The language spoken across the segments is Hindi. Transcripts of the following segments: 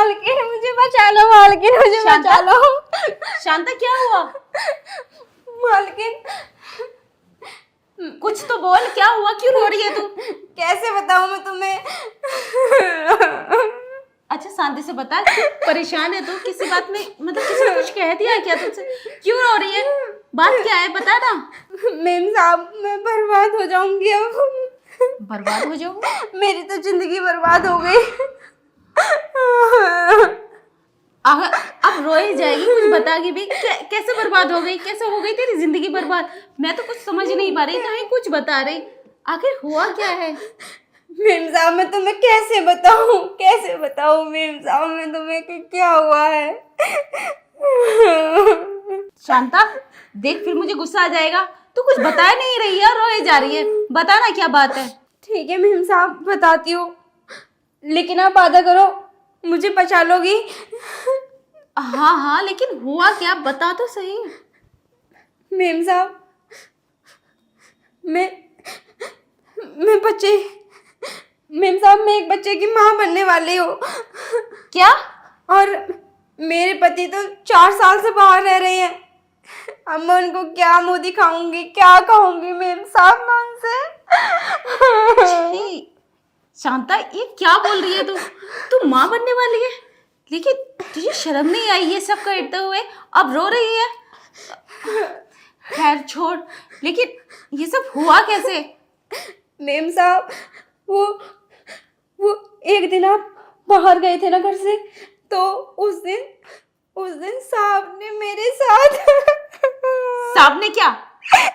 मालकिन मुझे बचा लो, मालकिन मुझे बचा लो। शांता क्या हुआ? मालकिन कुछ तो बोल, क्या हुआ, क्यों रो रही है तू? कैसे बताऊं मैं तुम्हें? अच्छा शांति से बता, क्यों परेशान है तू? किसी बात में मतलब किसी ने कुछ कह दिया क्या तुझसे? क्यों रो रही है? बात क्या है बता ना। मेम साहब मैं बर्बाद हो जाऊंगी अब। बर्बाद हो जाऊँ? मेरी तो जिंदगी बर्बाद हो गई। अब रो ही जाएगी, कुछ बतागी भी। कैसे बर्बाद हो गई, कैसे हो गई तेरी जिंदगी बर्बाद? मैं तो कुछ समझ नहीं पा रही, ना ही कुछ बता रही। आखिर हुआ क्या है? मेम साहब मैं तुम्हें कैसे बताऊं मेम साहब मैं तुम्हें कि क्या हुआ है। शांता देख, फिर मुझे गुस्सा आ जाएगा। तू कुछ बता नहीं रही है और रोए जा रही है। बता ना क्या बात है। ठीक है मेम साहब बताती हूँ, लेकिन आप वादा करो मुझे बचा लोगी। हाँ हाँ, लेकिन हुआ क्या, बता तो सही। मेम साहब मैं एक बच्चे की माँ बनने वाली हूँ। क्या? और मेरे पति तो 4 साल से बाहर रह रहे हैं। अब मैं उनको क्या मुंह दिखाऊंगी, क्या कहूंगी मेम साहब मैं उनसे? छी, शांता ये क्या बोल रही है तू? तू माँ बनने वाली है, लेकिन तुझे शर्म नहीं आई ये सब करते हुए? अब रो रही है। खैर छोड़, लेकिन ये सब हुआ कैसे? मेम साहब वो एक दिन आप बाहर गए थे ना घर से, तो उस दिन साहब ने मेरे साथ साहब ने क्या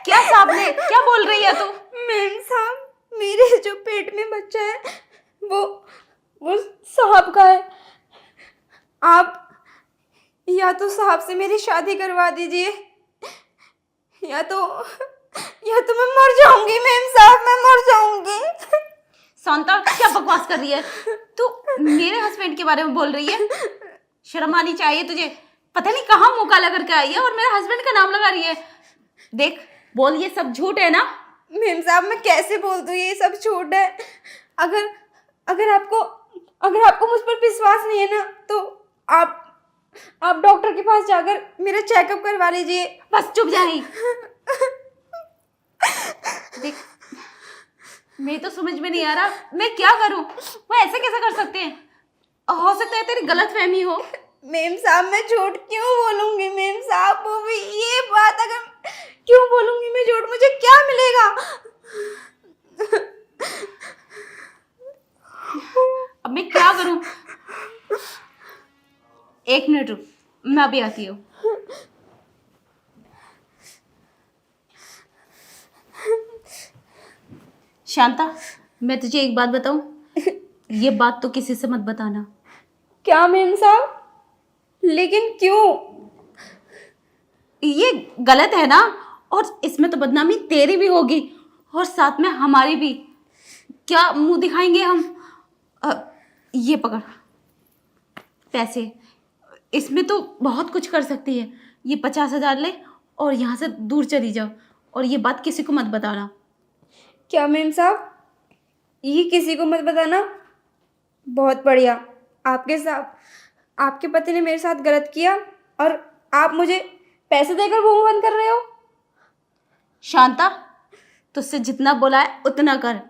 क्या? साहब ने क्या बोल रही है तू? मेम साहब मेरे जो पेट में बच्चा है वो साहब का है। आप या तो साहब से मेरी शादी करवा दीजिए, या तो मैं मर जाऊंगी मेम साहब, मैं मर जाऊंगी। शांता क्या बकवास कर रही है तू? मेरे हस्बैंड के बारे में बोल रही है? शर्म आनी चाहिए तुझे। पता नहीं कहाँ मुंह काला करके आई है और मेरे हस्बैंड का नाम लगा रही है। देख बोल, ये सब झूठ है ना? मेम साहब मैं कैसे बोल दूं ये सब झूठ है? अगर आपको मुझ पर विश्वास नहीं है ना, तो आप डॉक्टर के पास जाकर मेरा चेकअप करवा लीजिए। बस चुप जाही। देख मेरी तो समझ में नहीं आ रहा मैं क्या करूं। वो ऐसे कैसे कर सकते हैं? हो सकता है तेरी गलतफहमी हो। मेम साहब मैं झूठ क्यों बोलूंगी मेम साहब? वो भी ये बात अगर क्यों बोलूंगी मैं झूठ, मुझे क्या मिलेगा? अब मैं क्या करूं? 1 मिनट रुक, मैं अभी आती हूँ। शांता मैं तुझे एक बात बताऊं, ये बात तो किसी से मत बताना। क्या मेम साहब? लेकिन क्यों? ये गलत है ना, और इसमें तो बदनामी तेरी भी होगी और साथ में हमारी भी। क्या मुंह दिखाएंगे हम? ये पकड़ पैसे, इसमें तो बहुत कुछ कर सकती है। ये 50,000 ले और यहाँ से दूर चली जाओ, और ये बात किसी को मत बताना। क्या मेम साहब ये किसी को मत बताना? बहुत बढ़िया, आपके पति ने मेरे साथ गलत किया और आप मुझे पैसे देकर मुंह बंद कर रहे हो। शांता तुझसे जितना बोला है उतना कर,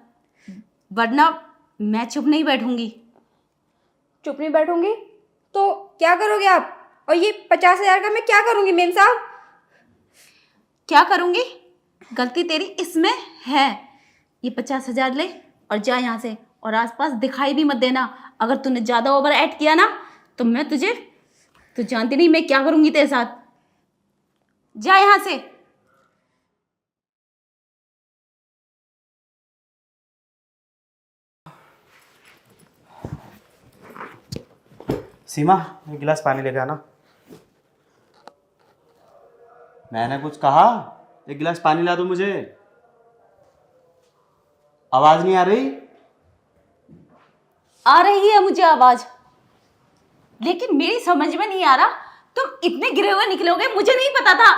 वरना मैं चुप नहीं बैठूंगी। चुप नहीं बैठूंगी तो क्या करोगे आप? और ये 50,000 का मैं क्या करूंगी मेम साहब? क्या करूंगी? गलती तेरी इसमें है। ये 50,000 ले और जा यहाँ से, और आसपास दिखाई भी मत देना। अगर तूने ज्यादा ओवर एक्ट किया ना तो मैं तुझे, तू जानती नहीं मैं क्या करूंगी तेरे साथ। जा यहाँ से। सीमा एक गिलास पानी लेके आना। मैंने कुछ कहा? एक गिलास पानी ला दो मुझे। आवाज नहीं आ रही? आ रही है मुझे आवाज, लेकिन मेरी समझ में नहीं आ रहा तुम इतने गिरे हुए निकलोगे, मुझे नहीं पता था।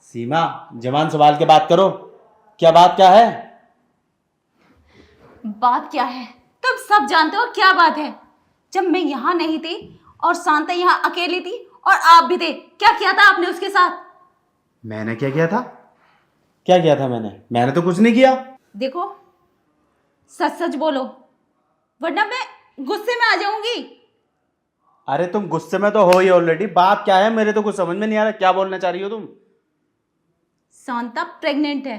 सीमा जवान सवाल के बात करो, क्या बात क्या है? बात क्या है तुम सब जानते हो क्या बात है। जब मैं यहाँ नहीं थी और शांता यहाँ अकेली थी और आप भी थे। क्या किया था आपने उसके साथ? मैंने क्या किया था? क्या किया था मैंने तो कुछ नहीं किया। देखो, सच सच बोलो, वरना मैं गुस्से में आ जाऊंगी। अरे तुम गुस्से में तो हो ही ऑलरेडी। बात क्या है मेरे तो कुछ समझ में नहीं आ रहा, क्या बोलना चाह रही हो तुम? शांता प्रेग्नेंट है।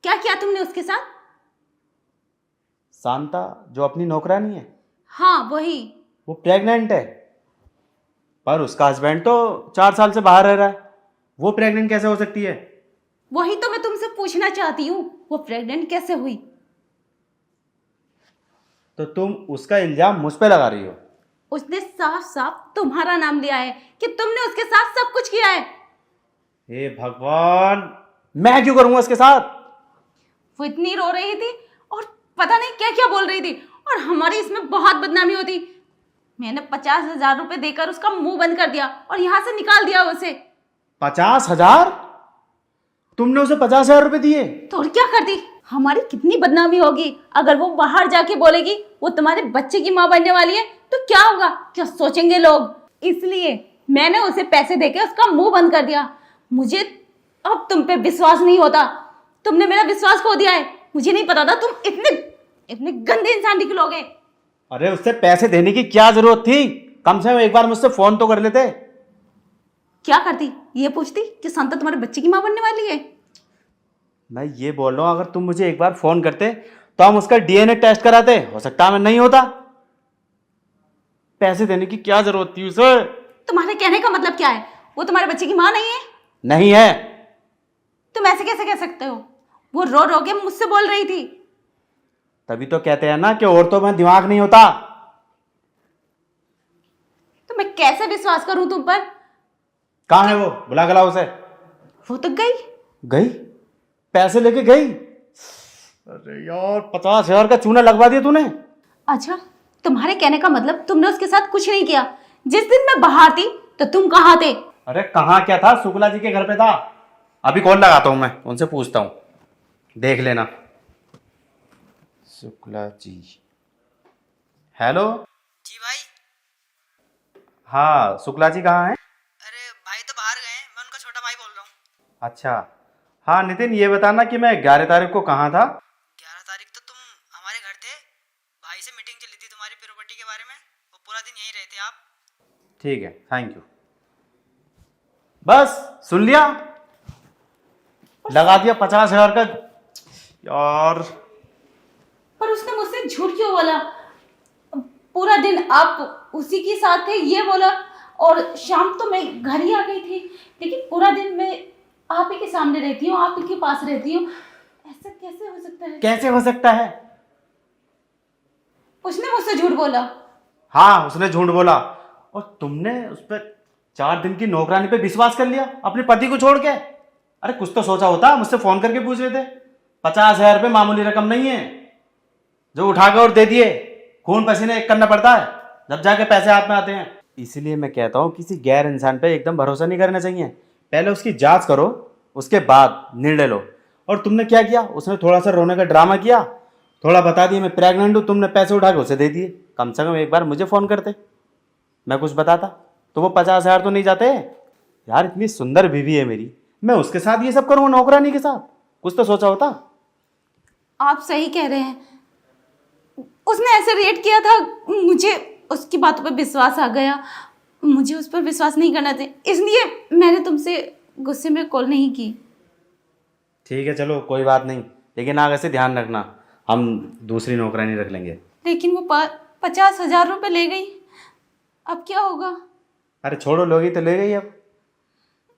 क्या किया तुमने उसके साथ? शांता जो अपनी नौकरानी है, हाँ वही। वो प्रेग्नेंट है, पर उसका हस्बैंड तो 4 साल से बाहर रह रहा है। वो प्रेग्नेंट कैसे हो सकती है? वही तो मैं तुमसे पूछना चाहती हूँ, वो प्रेग्नेंट कैसे हुई? तो तुम उसका इल्जाम मुझ पे लगा रही हो। उसने साफ साफ तुम्हारा नाम लिया है कि तुमने उसके साथ सब कुछ किया है। हे भगवान, मैं क्यों करूंगा उसके साथ? वो इतनी रो रही थी और पता नहीं क्या क्या बोल रही थी, और हमारी इसमें बहुत बदनामी होती। मैंने 50,000 रुपए देकर उसका मुंह बंद कर दिया और यहाँ से निकाल दिया उसे। 50,000? तुमने उसे 50,000 रुपए दिए? तो और क्या करती? हमारी कितनी बदनामी होगी अगर वो बाहर जाके बोलेगी वो तुम्हारे बच्चे की माँ बनने वाली है, तो क्या होगा? क्या सोचेंगे लोग? इसलिए मैंने उसे पैसे देके उसका मुंह बंद कर दिया। मुझे अब तुम पे विश्वास नहीं होता। तुमने मेरा विश्वास खो दिया है। मुझे नहीं पता था तुम इतने इतने गंदे इंसान निकलोगे। अरे उससे पैसे देने की क्या जरूरत थी? कम से कम एक बार मुझसे फोन तो कर लेते। क्या करती? ये पूछती कि शांता तुम्हारे बच्चे की माँ बनने वाली है। मैं ये बोल रहा हूं, अगर तुम मुझे एक बार फोन करते तो हम उसका डीएनए टेस्ट कराते। हो सकता है मैं नहीं होता। पैसे देने की क्या जरूरत थी उसे? तुम्हारे कहने का मतलब क्या है? वो तुम्हारे बच्चे की माँ नहीं है? नहीं है। तुम ऐसे कैसे कह सकते हो? वो रो रो के मुझसे बोल रही थी। तभी तो कहते हैं ना कि औरतों में दिमाग नहीं होता। तो मैं कैसे विश्वास करूं तुम पर? कहाँ है वो? बुला के लाओ उसे। वो तो गई। गई? पैसे लेके गई? अरे यार, 50,000 का चूना लगवा दिया तूने। अच्छा, तुम्हारे कहने का मतलब तुमने उसके साथ कुछ नहीं किया। जिस दिन मैं बाहर थी तो तुम कहाँ थे? अरे कहाँ क्या था? शुक्ला जी के घर पे था। अभी कॉल लगाता हूं, मैं उनसे पूछता हूं, देख लेना। शुक्ला जी, हेलो। जी भाई। हाँ, शुक्ला जी कहाँ हैं? अरे भाई तो बाहर गए हैं, मैं उनका छोटा भाई बोल रहा हूँ। अच्छा, हाँ नितिन, ये बताना कि मैं 11 तारीख को कहाँ था? 11 तारीख तो तुम हमारे घर थे। भाई से मीटिंग चली थी तुम्हारी प्रॉपर्टी के बारे में। वो पूरा दिन यहीं रहे थे आप। ठीक है, थैंक यू। बस सुन लिया? लगा दिया 50,000 का। यार, पर उसने मुझसे झूठ क्यों बोला? पूरा दिन आप उसी के साथ थे ये बोला, और शाम तो मैं घर ही आ गई थी, लेकिन पूरा दिन मैं आप ही के सामने रहती हूँ, आप ही के पास रहती हूँ। ऐसा कैसे हो सकता है? कैसे हो सकता है? उसने मुझसे झूठ बोला। हाँ, उसने झूठ बोला, और तुमने उस पर 4 दिन की नौकरानी पे विश्वास कर लिया अपने पति को छोड़ के। अरे कुछ तो सोचा होता, मुझसे फोन करके पूछ रहे थे। 50,000 रुपये मामूली रकम नहीं है जो उठा के और दे दिए। खून पसीने एक करना पड़ता है जब जाके पैसे हाथ में आते हैं। इसीलिए मैं कहता हूँ किसी गैर इंसान पे एकदम भरोसा नहीं करना चाहिए। पहले उसकी जांच करो, उसके बाद निर्णय लो। और तुमने क्या किया? उसने थोड़ा सा रोने का ड्रामा किया, थोड़ा बता दिया मैं प्रेग्नेंट हूँ, तुमने पैसे उठा के उसे दे दिए। कम से कम एक बार मुझे फ़ोन करते, मैं कुछ बताता तो वो 50,000 तो नहीं जाते। यार, इतनी सुंदर बीवी है मेरी, मैं उसके साथ ये सब करूँगा नौकरानी के साथ? कुछ तो सोचा होता। आप सही कह रहे हैं, उसने ऐसे रिएक्ट किया था, मुझे उसकी बातों पर विश्वास आ गया। मुझे उस पर विश्वास नहीं करना चाहिए, इसलिए मैंने तुमसे गुस्से में कॉल नहीं की। ठीक है, चलो कोई बात नहीं, लेकिन आगे से ध्यान रखना, हम दूसरी नौकरानी रख लेंगे। लेकिन वो 50,000 रुपये ले गई, अब क्या होगा? अरे छोड़ो, लोगी तो ले गई अब।